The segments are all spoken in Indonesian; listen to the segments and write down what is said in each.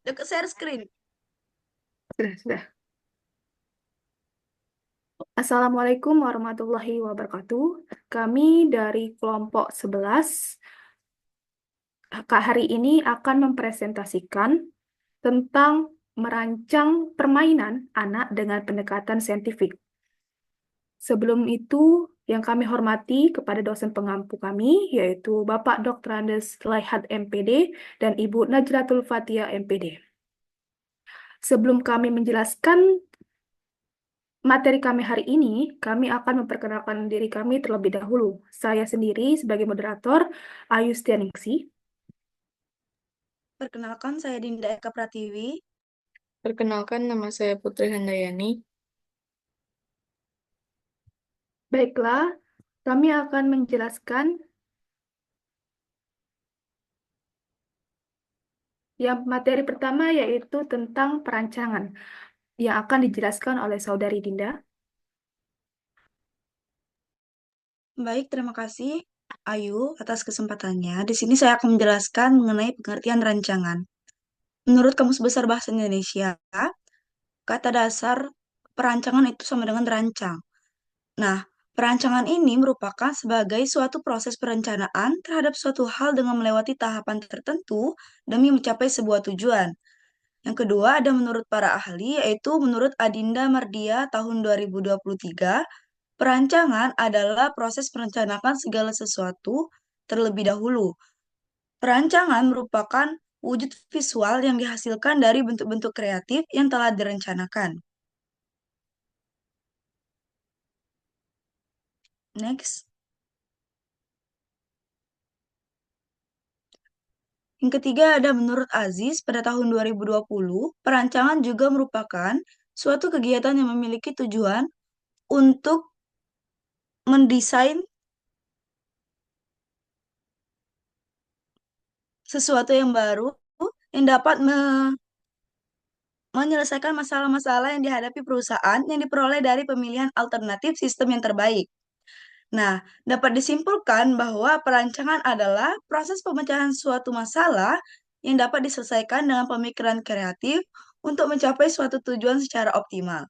Deket share screen. Sudah. Assalamualaikum warahmatullahi wabarakatuh. Kami dari kelompok 11 Kak hari ini akan mempresentasikan tentang merancang permainan anak dengan pendekatan saintifik. Sebelum itu, yang kami hormati kepada dosen pengampu kami, yaitu Bapak Dr. Andes Laihat MPD dan Ibu Najlatul Fatia MPD. Sebelum kami menjelaskan materi kami hari ini, kami akan memperkenalkan diri kami terlebih dahulu. Saya sendiri sebagai moderator, Ayu Stianingsi. Perkenalkan, saya Dinda Eka Pratiwi. Perkenalkan, nama saya Putri Handayani. Baiklah, kami akan menjelaskan yang materi pertama yaitu tentang perancangan yang akan dijelaskan oleh Saudari Dinda. Baik, terima kasih Ayu atas kesempatannya. Di sini saya akan menjelaskan mengenai pengertian rancangan. Menurut Kamus Besar Bahasa Indonesia, kata dasar perancangan itu sama dengan rancang. Nah, perancangan ini merupakan sebagai suatu proses perencanaan terhadap suatu hal dengan melewati tahapan tertentu demi mencapai sebuah tujuan. Yang kedua ada menurut para ahli, yaitu menurut Adinda Mardia tahun 2023, perancangan adalah proses merencanakan segala sesuatu terlebih dahulu. Perancangan merupakan wujud visual yang dihasilkan dari bentuk-bentuk kreatif yang telah direncanakan. Next. Yang ketiga ada menurut Aziz pada tahun 2020, perancangan juga merupakan suatu kegiatan yang memiliki tujuan untuk mendesain sesuatu yang baru yang dapat menyelesaikan masalah-masalah yang dihadapi perusahaan yang diperoleh dari pemilihan alternatif sistem yang terbaik. Nah, dapat disimpulkan bahwa perancangan adalah proses pemecahan suatu masalah yang dapat diselesaikan dengan pemikiran kreatif untuk mencapai suatu tujuan secara optimal.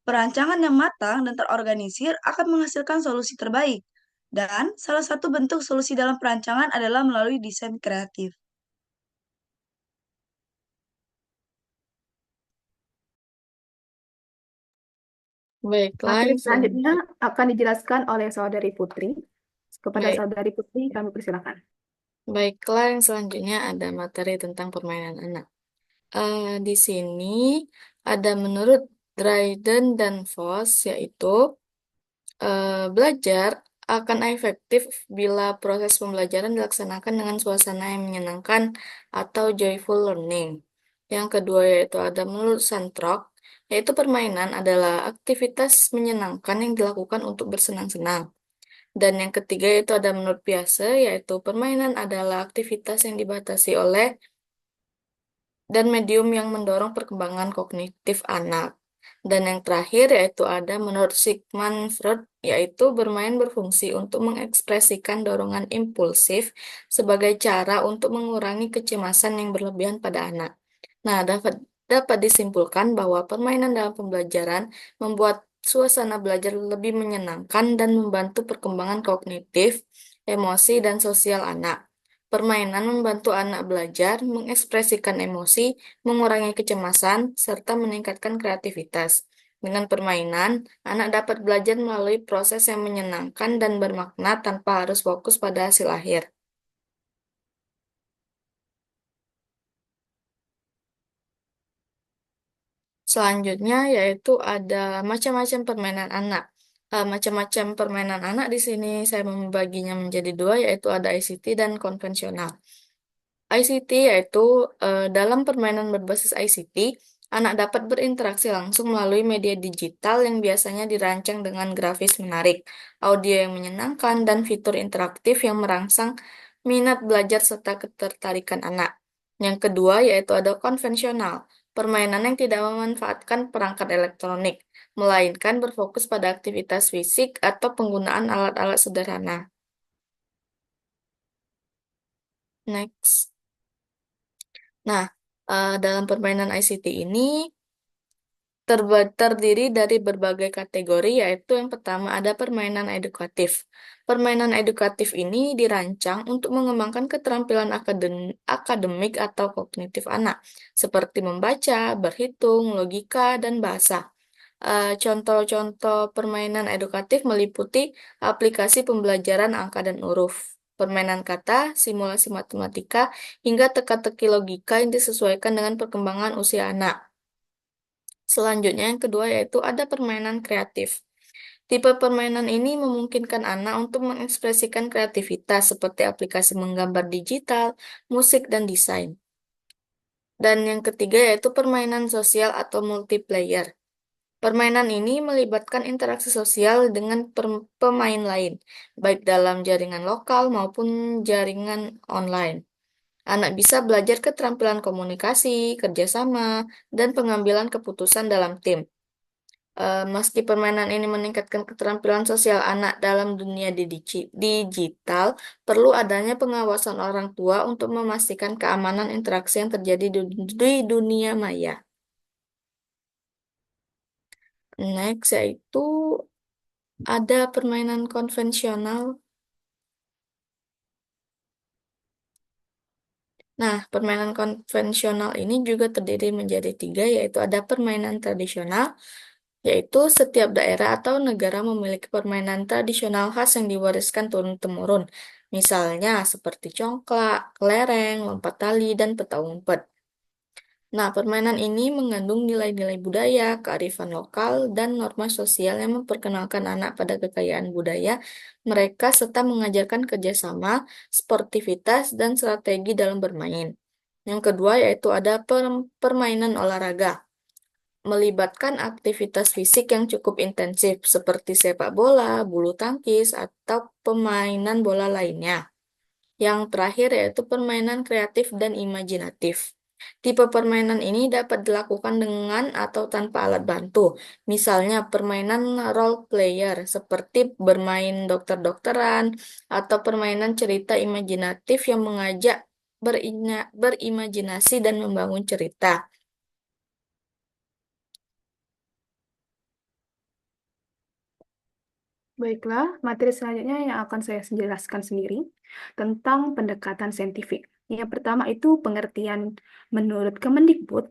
Perancangan yang matang dan terorganisir akan menghasilkan solusi terbaik. Dan salah satu bentuk solusi dalam perancangan adalah melalui desain kreatif. Baiklah, Materi yang selanjutnya akan dijelaskan oleh Saudari Putri. Kepada baik. Saudari Putri, kami persilakan. Baiklah, yang selanjutnya ada materi tentang permainan anak. Di sini ada menurut Dryden dan Voss, yaitu belajar akan efektif bila proses pembelajaran dilaksanakan dengan suasana yang menyenangkan atau joyful learning. Yang kedua yaitu ada menurut Santrok, yaitu permainan adalah aktivitas menyenangkan yang dilakukan untuk bersenang-senang. Dan yang ketiga yaitu ada menurut Piase, yaitu permainan adalah aktivitas yang dibatasi oleh dan medium yang mendorong perkembangan kognitif anak. Dan yang terakhir yaitu ada menurut Sigmund Freud, yaitu bermain berfungsi untuk mengekspresikan dorongan impulsif sebagai cara untuk mengurangi kecemasan yang berlebihan pada anak. Nah, dapat disimpulkan bahwa permainan dalam pembelajaran membuat suasana belajar lebih menyenangkan dan membantu perkembangan kognitif, emosi, dan sosial anak. Permainan membantu anak belajar, mengekspresikan emosi, mengurangi kecemasan, serta meningkatkan kreativitas. Dengan permainan, anak dapat belajar melalui proses yang menyenangkan dan bermakna tanpa harus fokus pada hasil akhir. Selanjutnya yaitu ada macam-macam permainan anak. Macam-macam permainan anak di sini saya membaginya menjadi dua, yaitu ada ICT dan konvensional. ICT yaitu dalam permainan berbasis ICT, anak dapat berinteraksi langsung melalui media digital yang biasanya dirancang dengan grafis menarik, audio yang menyenangkan, dan fitur interaktif yang merangsang minat belajar serta ketertarikan anak. Yang kedua yaitu ada konvensional, permainan yang tidak memanfaatkan perangkat elektronik, melainkan berfokus pada aktivitas fisik atau penggunaan alat-alat sederhana. Next. Nah, Dalam permainan ICT ini terdiri dari berbagai kategori, yaitu yang pertama ada permainan edukatif. Permainan edukatif ini dirancang untuk mengembangkan keterampilan akademik atau kognitif anak, seperti membaca, berhitung, logika, dan bahasa. Contoh-contoh permainan edukatif meliputi aplikasi pembelajaran angka dan huruf, permainan kata, simulasi matematika, hingga teka-teki logika yang disesuaikan dengan perkembangan usia anak. Selanjutnya yang kedua yaitu ada permainan kreatif. Tipe permainan ini memungkinkan anak untuk mengekspresikan kreativitas seperti aplikasi menggambar digital, musik, dan desain. Dan yang ketiga yaitu permainan sosial atau multiplayer. Permainan ini melibatkan interaksi sosial dengan pemain lain, baik dalam jaringan lokal maupun jaringan online. Anak bisa belajar keterampilan komunikasi, kerjasama, dan pengambilan keputusan dalam tim. Meski permainan ini meningkatkan keterampilan sosial anak dalam dunia digital, perlu adanya pengawasan orang tua untuk memastikan keamanan interaksi yang terjadi di dunia maya. Next, yaitu ada permainan konvensional. Nah, permainan konvensional ini juga terdiri menjadi tiga, yaitu ada permainan tradisional, yaitu setiap daerah atau negara memiliki permainan tradisional khas yang diwariskan turun-temurun. Misalnya seperti congklak, kelereng, lompat tali, dan peta umpet. Nah, permainan ini mengandung nilai-nilai budaya, kearifan lokal, dan norma sosial yang memperkenalkan anak pada kekayaan budaya mereka serta mengajarkan kerjasama, sportivitas, dan strategi dalam bermain. Yang kedua yaitu ada permainan olahraga, melibatkan aktivitas fisik yang cukup intensif seperti sepak bola, bulu tangkis, atau permainan bola lainnya. Yang terakhir yaitu permainan kreatif dan imajinatif. Tipe permainan ini dapat dilakukan dengan atau tanpa alat bantu. Misalnya permainan role player seperti bermain dokter-dokteran atau permainan cerita imajinatif yang mengajak berimajinasi dan membangun cerita. Baiklah, materi selanjutnya yang akan saya jelaskan sendiri tentang pendekatan saintifik. Yang pertama itu pengertian menurut Kemendikbud.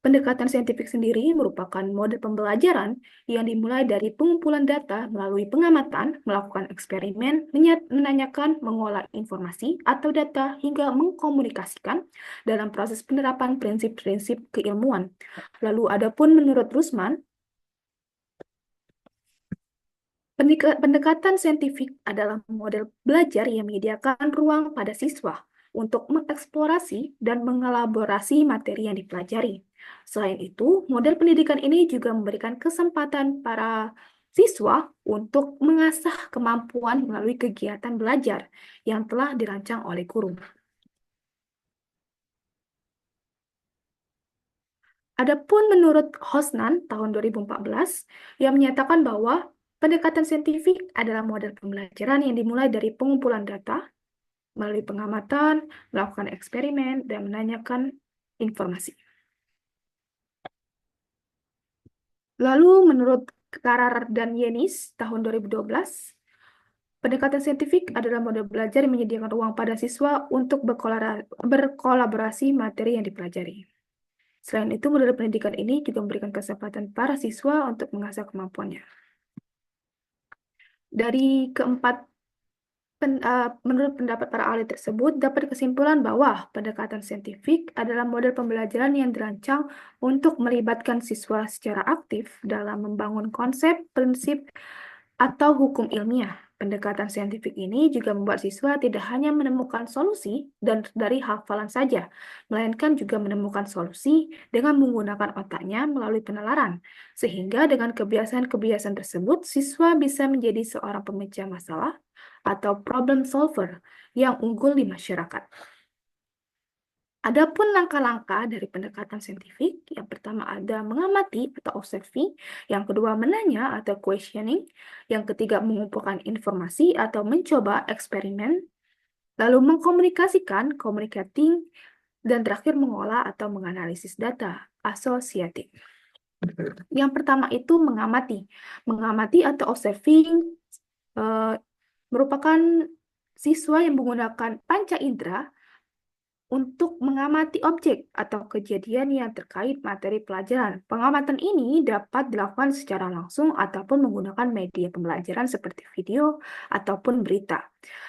Pendekatan saintifik sendiri merupakan model pembelajaran yang dimulai dari pengumpulan data melalui pengamatan, melakukan eksperimen, menanyakan, mengolah informasi atau data, hingga mengkomunikasikan dalam proses penerapan prinsip-prinsip keilmuan. Lalu adapun menurut Rusman, pendekatan saintifik adalah model belajar yang menyediakan ruang pada siswa untuk mengeksplorasi dan mengelaborasi materi yang dipelajari. Selain itu, model pendidikan ini juga memberikan kesempatan para siswa untuk mengasah kemampuan melalui kegiatan belajar yang telah dirancang oleh guru. Adapun menurut Hosnan tahun 2014 yang menyatakan bahwa pendekatan saintifik adalah model pembelajaran yang dimulai dari pengumpulan data melalui pengamatan, melakukan eksperimen, dan menanyakan informasi. Lalu menurut Karar dan Yenis tahun 2012, pendekatan saintifik adalah model belajar yang menyediakan ruang pada siswa untuk berkolaborasi materi yang dipelajari. Selain itu, model pendidikan ini juga memberikan kesempatan para siswa untuk mengasah kemampuannya. Dari keempat menurut pendapat para ahli tersebut, dapat kesimpulan bahwa pendekatan saintifik adalah model pembelajaran yang dirancang untuk melibatkan siswa secara aktif dalam membangun konsep, prinsip, atau hukum ilmiah. Pendekatan saintifik ini juga membuat siswa tidak hanya menemukan solusi dari hafalan saja, melainkan juga menemukan solusi dengan menggunakan otaknya melalui penalaran. Sehingga dengan kebiasaan-kebiasaan tersebut, siswa bisa menjadi seorang pemecah masalah atau problem solver yang unggul di masyarakat. Adapun langkah-langkah dari pendekatan saintifik, yang pertama ada mengamati atau observasi, yang kedua menanya atau questioning, yang ketiga mengumpulkan informasi atau mencoba eksperimen, lalu mengkomunikasikan, communicating, Dan terakhir, mengolah atau menganalisis data asosiatif. Yang pertama itu mengamati. Mengamati atau observing merupakan siswa yang menggunakan panca indera untuk mengamati objek atau kejadian yang terkait materi pelajaran. Pengamatan ini dapat dilakukan secara langsung ataupun menggunakan media pembelajaran seperti video ataupun berita.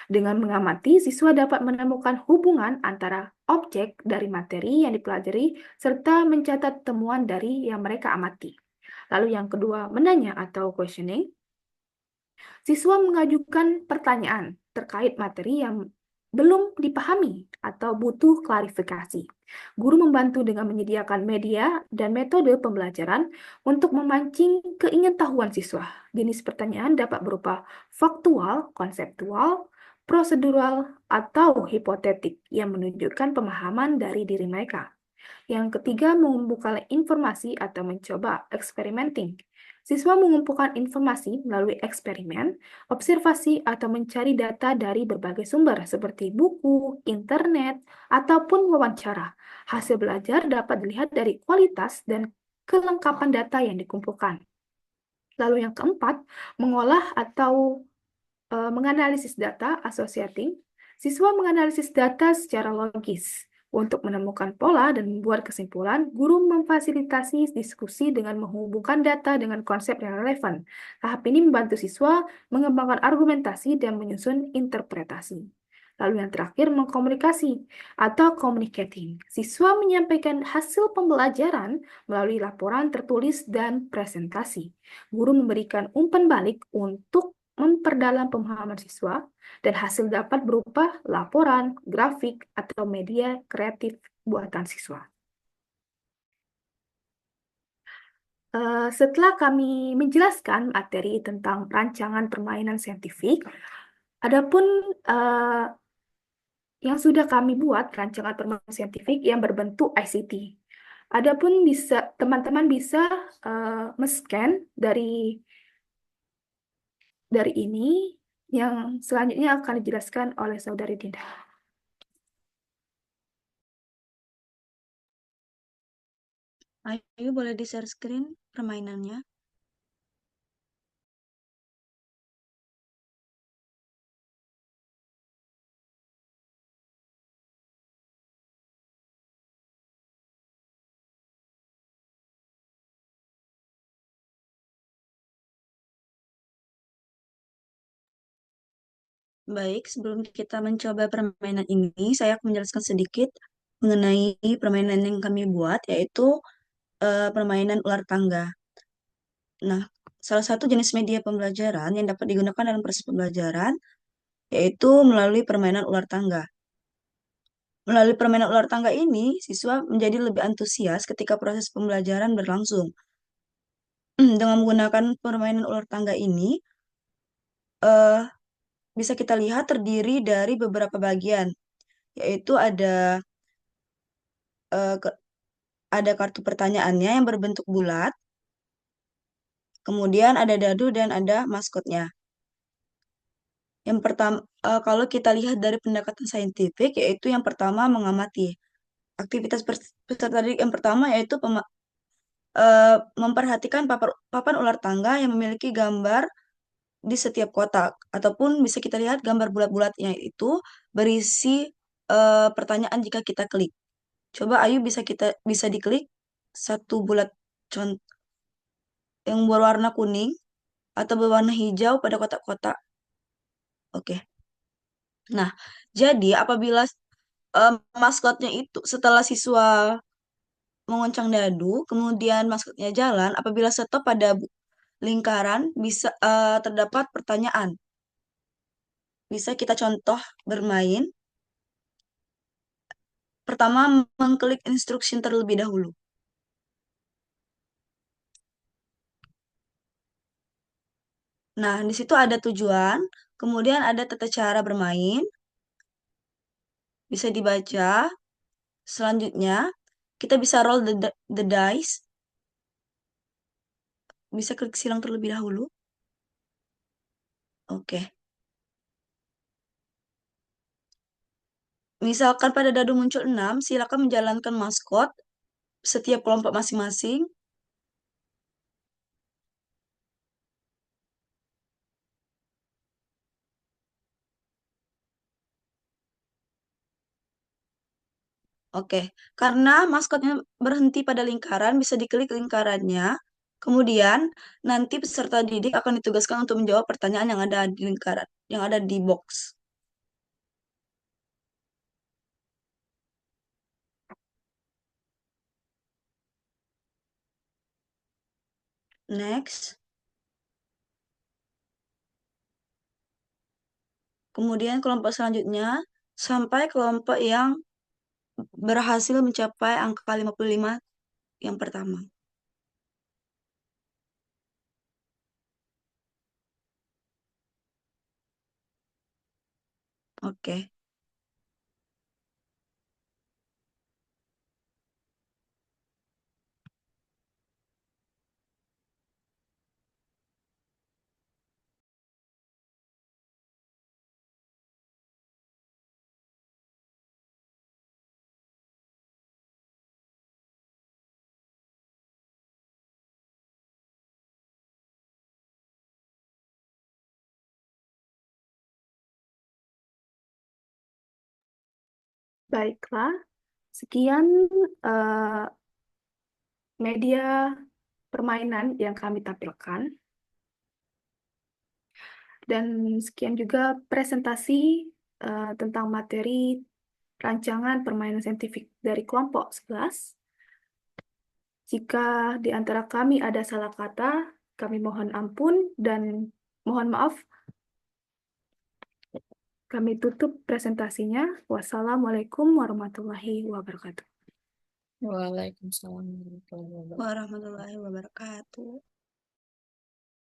Dengan mengamati, siswa dapat menemukan hubungan antara objek dari materi yang dipelajari serta mencatat temuan dari yang mereka amati. Lalu yang kedua, menanya atau questioning. Siswa mengajukan pertanyaan terkait materi yang belum dipahami atau butuh klarifikasi. Guru membantu dengan menyediakan media dan metode pembelajaran untuk memancing keingintahuan siswa. Jenis pertanyaan dapat berupa faktual, konseptual, prosedural, atau hipotetik yang menunjukkan pemahaman dari diri mereka. Yang ketiga, membuka informasi atau mencoba experimenting. Siswa mengumpulkan informasi melalui eksperimen, observasi, atau mencari data dari berbagai sumber seperti buku, internet, ataupun wawancara. Hasil belajar dapat dilihat dari kualitas dan kelengkapan data yang dikumpulkan. Lalu yang keempat, mengolah atau menganalisis data associating. Siswa menganalisis data secara logis. Untuk menemukan pola dan membuat kesimpulan, guru memfasilitasi diskusi dengan menghubungkan data dengan konsep yang relevan. Tahap ini membantu siswa mengembangkan argumentasi dan menyusun interpretasi. Lalu yang terakhir, mengkomunikasi atau communicating. Siswa menyampaikan hasil pembelajaran melalui laporan tertulis dan presentasi. Guru memberikan umpan balik untuk memperdalam pemahaman siswa, dan hasil dapat berupa laporan, grafik, atau media kreatif buatan siswa. Setelah kami menjelaskan materi tentang rancangan permainan saintifik, adapun yang sudah kami buat rancangan permainan saintifik yang berbentuk ICT. Adapun teman-teman bisa men-scan dari ini yang selanjutnya akan dijelaskan oleh Saudari Dinda. Ayu, boleh di-share screen permainannya? Baik, sebelum kita mencoba permainan ini, saya akan menjelaskan sedikit mengenai permainan yang kami buat, yaitu permainan ular tangga. Nah, salah satu jenis media pembelajaran yang dapat digunakan dalam proses pembelajaran, yaitu melalui permainan ular tangga. Melalui permainan ular tangga ini, siswa menjadi lebih antusias ketika proses pembelajaran berlangsung. Dengan menggunakan permainan ular tangga ini, eh, bisa kita lihat terdiri dari beberapa bagian, yaitu eh, ke- ada kartu pertanyaannya yang berbentuk bulat, kemudian ada dadu dan ada maskotnya. Yang pertama, kalau kita lihat dari pendekatan saintifik, yaitu yang pertama mengamati. Aktivitas peserta didik yang pertama yaitu memperhatikan papan ular tangga yang memiliki gambar di setiap kotak, ataupun bisa kita lihat gambar bulat-bulatnya itu berisi pertanyaan jika kita klik. Coba Ayu bisa diklik satu bulat contoh yang berwarna kuning atau berwarna hijau pada kotak-kotak. Oke. Nah, jadi apabila eh, maskotnya itu setelah siswa mengoncang dadu, kemudian maskotnya jalan, apabila stop pada lingkaran bisa terdapat pertanyaan. Bisa kita contoh bermain. Pertama, mengklik instruction terlebih dahulu. Nah, di situ ada tujuan, kemudian ada tata cara bermain, bisa dibaca. Selanjutnya, kita bisa roll the dice, bisa klik silang terlebih dahulu. Oke. Misalkan pada dadu muncul 6, silakan menjalankan maskot setiap kelompok masing-masing. Oke, karena maskotnya berhenti pada lingkaran, bisa diklik lingkarannya. Kemudian, nanti peserta didik akan ditugaskan untuk menjawab pertanyaan yang ada di lingkaran, yang ada di box. Next. Kemudian kelompok selanjutnya, sampai kelompok yang berhasil mencapai angka 55 yang pertama. Oke. Baiklah, sekian media permainan yang kami tampilkan. Dan sekian juga presentasi tentang materi rancangan permainan saintifik dari kelompok 11. Jika di antara kami ada salah kata, kami mohon ampun dan mohon maaf. Kami tutup presentasinya. Wassalamualaikum warahmatullahi wabarakatuh. Waalaikumsalam warahmatullahi wabarakatuh. Warahmatullahi wabarakatuh.